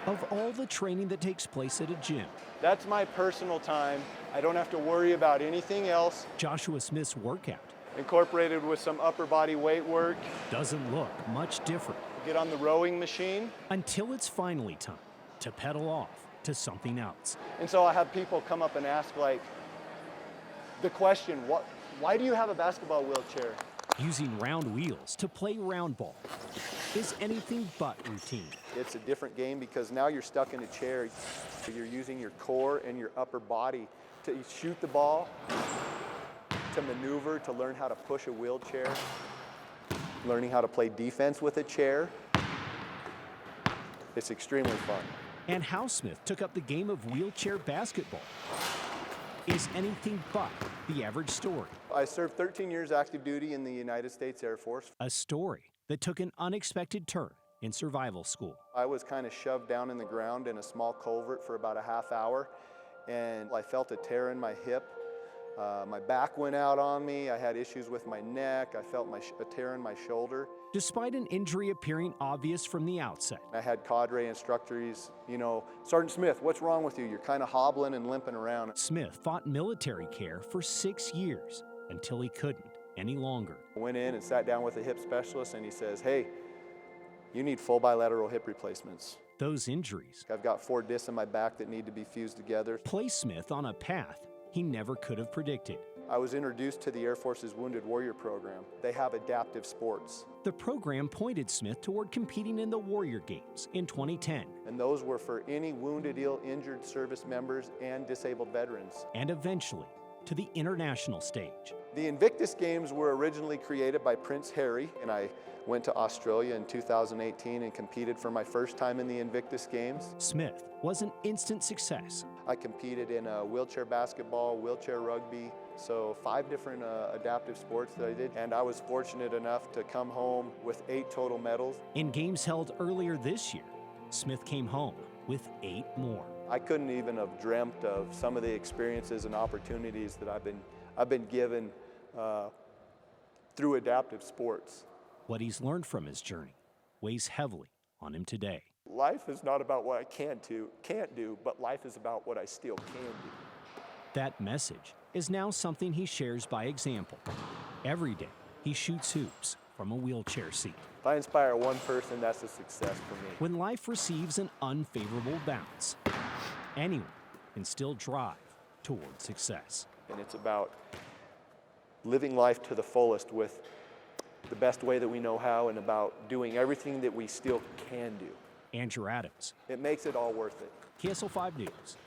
Of all the training that takes place at a gym, That's my personal time. I don't have to worry about anything else. Joshua Smith's workout Incorporated with some upper body weight work. doesn't look much different Get on the rowing machine. until it's finally time to pedal off to something else. And so I have people come up and ask like the question, why do you have a basketball wheelchair? Using round wheels to play round ball is anything but routine. It's a different game because now you're stuck in a chair. You're using your core and your upper body to shoot the ball, to maneuver, to learn how to push a wheelchair, learning how to play defense with a chair. It's extremely fun. And how Smith took up the game of wheelchair basketball is anything but the average story. I served 13 years active duty in the United States Air Force. A story that took an unexpected turn in survival school. I was kind of shoved down in the ground in a small culvert for about a half hour, and I felt a tear in my hip. My back went out on me. I had issues with my neck. I felt a tear in my shoulder. Despite an injury appearing obvious from the outset, I had cadre instructors, Sergeant Smith, what's wrong with you? You're kind of hobbling and limping around. Smith fought military care for 6 years until he couldn't any longer. I went in and sat down with a hip specialist, and he says, hey, you need full bilateral hip replacements. Those injuries I've got 4 discs in my back that need to be fused together. placed Smith on a path he never could have predicted. I was introduced to the Air Force's Wounded Warrior program. They have adaptive sports. The program pointed Smith toward competing in the Warrior Games in 2010 And those were for any wounded, ill, injured service members and disabled veterans. and eventually to the international stage. The Invictus Games were originally created by Prince Harry, and I went to Australia in 2018 and competed for my first time in the Invictus Games. Smith was an instant success. I competed in wheelchair basketball, wheelchair rugby, so 5 different adaptive sports that I did. And I was fortunate enough to come home with 8 total medals. In games held earlier this year, Smith came home with 8 more. I couldn't even have dreamt of some of the experiences and opportunities that I've been given through adaptive sports. What he's learned from his journey weighs heavily on him today. Life is not about what I can't do, but life is about what I still can do. That message is now something he shares by example. Every day, he shoots hoops from a wheelchair seat. If I inspire one person, that's a success for me. When life receives an unfavorable bounce, anyone can still drive toward success. And it's about living life to the fullest with the best way that we know how, and about doing everything that we still can do. Andrew Adams, It makes it all worth it. KSL 5 News.